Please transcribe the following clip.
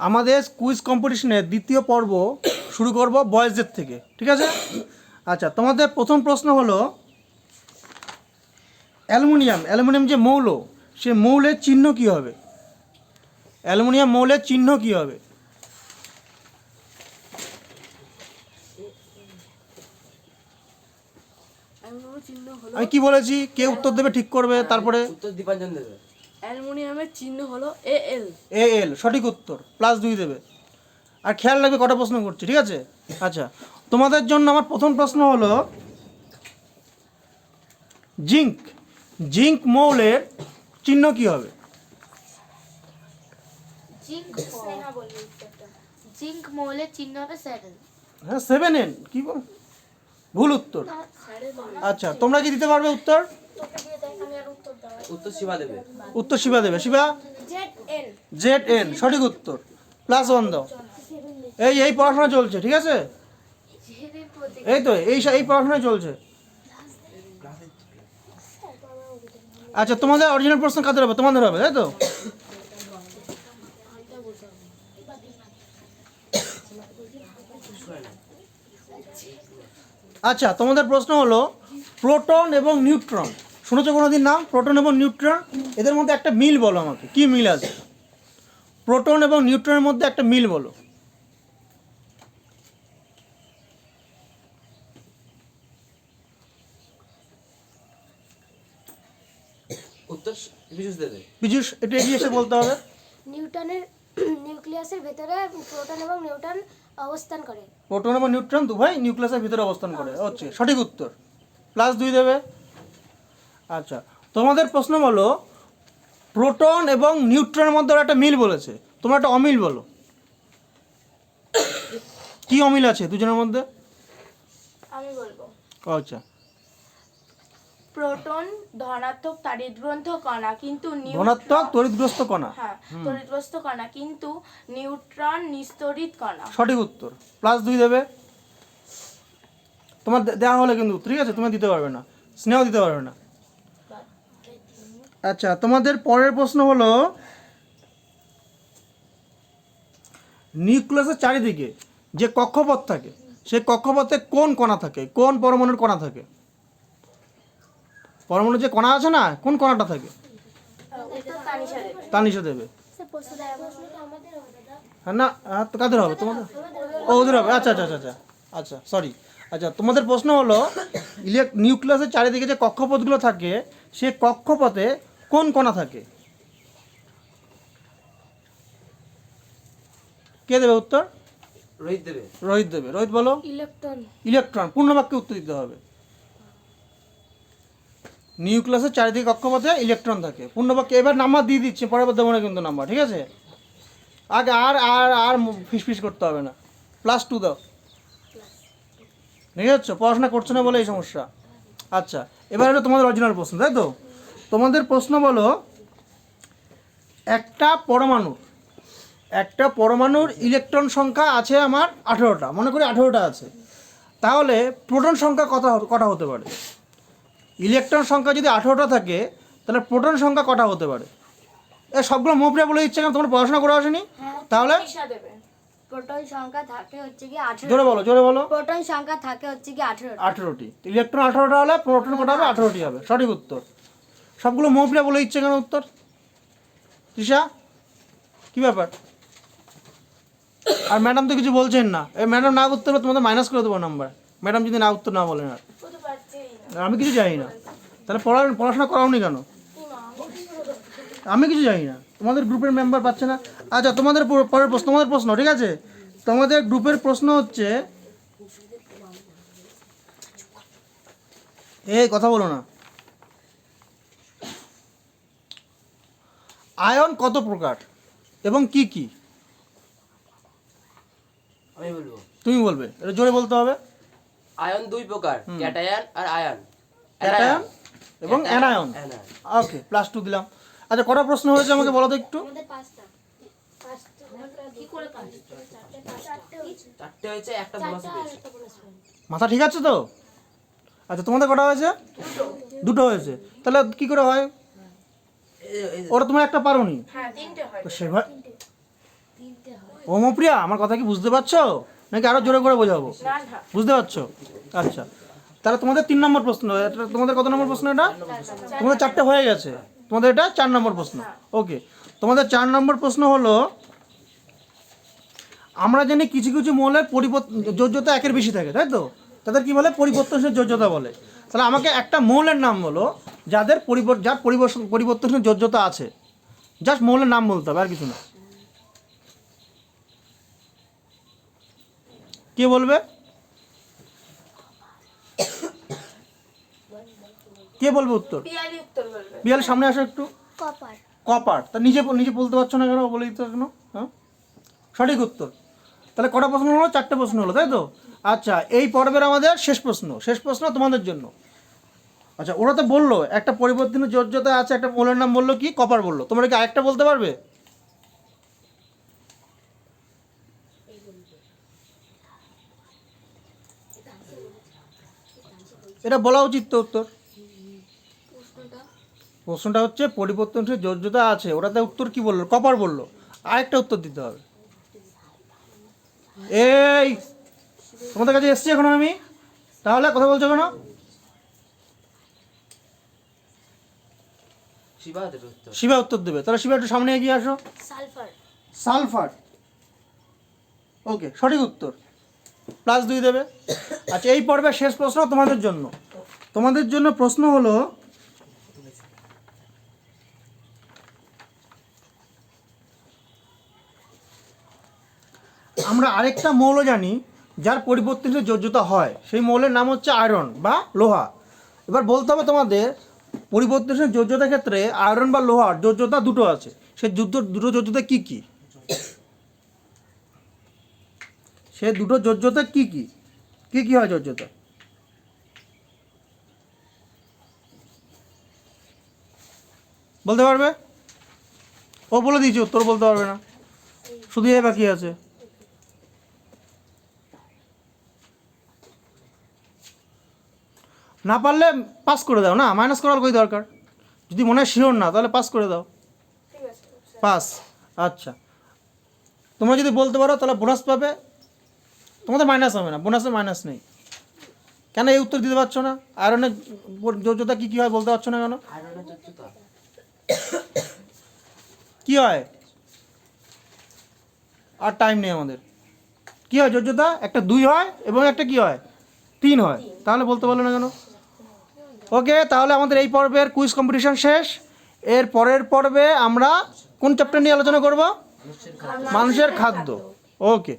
আমাদের কুইজ কম্পিটিশনের দ্বিতীয় পর্ব শুরু করব বয়েজদের থেকে, ঠিক আছে? আচ্ছা, তোমাদের প্রথম প্রশ্ন হলো অ্যালুমিনিয়াম যে মৌল, সে মৌলের চিহ্ন কী হবে? অ্যালুমিনিয়াম মৌলের চিহ্ন কী হবে? আমি কি বলেছি? কে উত্তর দেবে ঠিক করবে, তারপরে উত্তর দীপাঞ্জন দেবে। অ্যালুমিনিয়ামের চিহ্ন হলো এল। এল সঠিক উত্তর, +2 দেবে। আর খেয়াল রাখবে কটা প্রশ্ন করছি, ঠিক আছে? আচ্ছা, তোমাদের জন্য আমার প্রথম প্রশ্ন হলো জিঙ্ক মৌলের চিহ্ন কি হবে? জিঙ্ক মৌলের চিহ্ন হবে 7। হ্যাঁ, 7N। কি ভুল উত্তর। আচ্ছা, তোমরা কি দিতে পারবে উত্তর? উত্তর শিবা দেবে। উত্তর শিবা দেবে। শিবা ZN সঠিক উত্তর, +1 দাও। এই পড়াশোনা চলছে, ঠিক আছে? এই তো এই পড়াশোনা চলছে। আচ্ছা, তোমাদের অরিজিনাল প্রশ্ন কাদের হবে? তোমাদের হবে, তাই তো? আচ্ছা, তোমাদের প্রশ্ন হলো প্রোটন এবং নিউট্রন। শুনেছো কোনোদিন নাম প্রোটন এবং নিউট্রন? এদের মধ্যে একটা মিল বলো আমাকে, কি মিল আছে? প্রোটন এবং নিউট্রনের মধ্যে একটা মিল বলো। উত্তর পীযূষ দেবে। পীযূষ, এটা এগিয়ে এসে বলতে হবে। নিউটনের নিউক্লিয়াসের ভেতরে প্রোটন এবং নিউট্রন অবস্থান করে। প্রোটন এবং নিউট্রন দুভাই নিউক্লিয়াসের ভিতরে অবস্থান করে, হচ্ছে সঠিক উত্তর, +2 দেবে। আচ্ছা, তোমাদের প্রশ্ন বলো প্রোটন এবং নিউট্রনের মধ্যে ওরা একটা মিল বলেছে, তোমরা একটা অমিল বলো। কি অমিল আছে দুজনের মধ্যে? আমি বলবো, আচ্ছা, প্রোটন ধনাত্মক তাড়িৎগ্রস্ত কণা, কিন্তু ধনাত্মক তড়িৎগ্রস্ত কণা। হ্যাঁ, তড়িৎগ্রস্ত কণা, কিন্তু নিউট্রন নিস্তড়িত কণা। সঠিক উত্তর, +2 দেবে। তোমার দেওয়া হলে কিন্তু উত্তর, ঠিক আছে? তুমি দিতে পারবে না, স্নেহ দিতে পারবে না। আচ্ছা, তোমাদের পরের প্রশ্ন হলো নিউক্লিয়াসের চারিদিকে যে কক্ষপথ থাকে, সেই কক্ষপথে কোন কণা থাকে, কোন পরমাণুর কণা থাকে? পরমাণুর যে কণা আছে না, কোন কণাটা থাকে? তানিশা দেবে। হ্যাঁ, না তো কাদের হবে? তোমাদের? ওদের হবে। আচ্ছা আচ্ছা আচ্ছা আচ্ছা আচ্ছা সরি। আচ্ছা, তোমাদের প্রশ্ন হলো নিউক্লিয়াসের চারিদিকে যে কক্ষপথগুলো থাকে, সে কক্ষপথে কোন কণা থাকে? কে দেবে উত্তর? রোহিত দেবে। রোহিত দেবে। রোহিত বলো। ইলেকট্রন। পূর্ণ বাক্যে উত্তর দিতে হবে। নিউক্লিয়াসের চারিদিকে কক্ষপথে ইলেকট্রন থাকে, পূর্ণ বাক্যে। এবার নাম্বার দিয়ে দিচ্ছি, পরের বার দেবো না কিন্তু নাম্বার, ঠিক আছে? আগে আর ফিস করতে হবে না, +2 দাও। ঠিক আছে, পড়াশোনা করছো না বলে এই সমস্যা। আচ্ছা, এবার হলো তোমাদের অরিজিনাল প্রশ্ন, তাই তো? তোমাদের প্রশ্ন বলো একটা পরমাণুর ইলেকট্রন সংখ্যা আছে আমার 18টা, মনে করি 18টা আছে, তাহলে প্রোটন সংখ্যা কটা হতে পারে? ইলেকট্রন সংখ্যা যদি 18টা থাকে, তাহলে প্রোটন সংখ্যা কটা হতে পারে? সবগুলো মুভটা বলে দিচ্ছে, কেন তোমরা পড়াশোনা করে আসেনি? তাহলে প্রোটন সংখ্যা থাকে হচ্ছে কি 18। জোরে বলো। প্রোটন সংখ্যা থাকে হচ্ছে কি 18টি। ইলেকট্রন 18টা হলে প্রোটন কটা হবে? 18টি হবে, সঠিক উত্তর। সবগুলো মুভটা বলে দিচ্ছে কেন উত্তর? তৃষা, কি ব্যাপার? আর ম্যাডাম তো কিছু বলছেন না। ম্যাডাম না উত্তর হলে তোমাদের মাইনাস করে দেবো নাম্বার, ম্যাডাম যদি না উত্তর না বলেন। আর আমি কিছু জানি না, তাহলে পড়াশোনা করাওনি কেন? আমি কিছু জানি না, তোমাদের গ্রুপের মেম্বার পাচ্ছে না। আচ্ছা, তোমাদের পরের প্রশ্ন, তোমাদের প্রশ্ন, ঠিক আছে? তোমাদের গ্রুপের প্রশ্ন হচ্ছে, এই কথা বলো না, আয়ন কত প্রকার এবং কি কি? আমি বলবো। তুমি বলবে, এটা জোরে বলতে হবে। আয়ন 2 প্রকার, ক্যাটায়ন আর আয়ন। ক্যাটায়ন এবং অ্যানায়ন। ওকে, +2 দিলাম। আচ্ছা, কটা প্রশ্ন হয়েছে আমাকে বলো তো একটু? আমাদের 5টা। কি করে 5টা? 4টে হয়েছে, একটা বোনাস পেয়েছে। মাথা ঠিক আছে তো? আচ্ছা, তোমাদের কটা হয়েছে? দুটো হয়েছে। তাহলে কি করে হয়? ওরা তোমরা একটা পারোনি। হ্যাঁ, 3টে হয়। তো সেভাবে 3টে হয়। ওমপ্রিয়া, আমার কথা কি বুঝতে পারছো নাকি আরো জোরে করে বোঝাবো? না না বুঝতে পারছো? আচ্ছা, তাহলে তোমাদের 3 নম্বর প্রশ্ন। এটা তোমাদের কত নম্বর প্রশ্ন? এটা তোমাদের 4টে হয়ে গেছে, তোমাদের এটা 4 নম্বর প্রশ্ন। ওকে, তোমাদের 4 নম্বর প্রশ্ন হলো, আমরা জানি কিছু কিছু মৌলের যোজ্যতা 1-এর বেশি থাকে, তাই তো? তাদের কি বলে? পরিবর্তনশীল যোজ্যতা বলে। তাহলে আমাকে একটা মৌলের নাম বলো যার পরিবর্তনশীল যোজ্যতা আছে। জাস্ট মৌলের নাম বলতে হবে, আর কিছু না। কে বলবে? কে বলবে উত্তর? পিয়ালি উত্তর বলবে। বিয়ালের সামনে আসো একটু। কপার। কপার। তা নিজে নিজে বলতে পারছো না কেন? বলে দিতে কেন? হ্যাঁ, সঠিক উত্তর। তাহলে কটা প্রশ্ন হলো? 4টে প্রশ্ন হলো, তাই তো? আচ্ছা, এই পর্বের আমাদের শেষ প্রশ্ন তোমাদের জন্য। আচ্ছা, ওরা তো বললো একটা পরিবর্তনের যোজ্যতা আছে, একটা মৌলের নাম বললো কি? কপার বললো। তোমরা কি আরেকটা বলতে পারবে? এটা বলা উচিত তো উত্তর। প্রশ্নটা হচ্ছে পরিবর্তনশীল যোজ্যতা আছে, ওটাতে উত্তর কি বললো? কপার বললো। আরেকটা উত্তর দিতে হবে। এই, তোমাদের কাছে এসছি এখন আমি, তাহলে কথা বলছো কেন? শিবা দেবে উত্তর। শিবা উত্তর দেবে। তাহলে শিবা একটু সামনে এগিয়ে আসো। সালফার। সালফার। ওকে, সঠিক উত্তর, +2 দেবে। আচ্ছা, এই পর্বের শেষ প্রশ্ন তোমাদের জন্য। তোমাদের জন্য প্রশ্ন হলো, আমরা আরেকটা মৌল জানি যার পরিবর্তনশীল যোজ্যতা হয়, সেই মৌলের নাম হচ্ছে আয়রন বা লোহা। এবার বলতে হবে তোমাদের, পরিবর্তনশীল যোজ্যতার ক্ষেত্রে আয়রন বা লোহার যোজ্যতা দুটো আছে, সেই দুটো যোজ্যতা কি কি? সে দুটো যোজ্যতা কি কি? কি কি হয় যোজ্যতা? বলতে পারবে? ও বলে দিয়েছে, উত্তর বলতে পারবে না, শুধু এ বাকি আছে। না পারলে পাস করে দাও না, মাইনাস করার কই দরকার? যদি মনে হয় শিওর না, তাহলে পাস করে দাও। ঠিক আছে। পাস। আচ্ছা, তোমরা যদি বলতে পারো তাহলে বোনাস পাবে, তোমাদের মাইনাস হবে না, বোনাসে মাইনাস নেই। কেন এই উত্তর দিতে পারছো না? আয়রনের যোজ্যতা কী কী হয় বলতে পারছো না কেন? আয়রনের যোজ্যতা কী হয়? আর টাইম নেই আমাদের। কী হয় যোজ্যতা? একটা 2 হয় এবং একটা কী হয়? 3 হয়। তাহলে বলতে পারলো না কেন? ওকে, তাহলে আমাদের এই পর্বের কুইজ কম্পিটিশন শেষ। এর পরের পর্বে আমরা কোন চ্যাপ্টার নিয়ে আলোচনা করব? মানুষের খাদ্য। ওকে।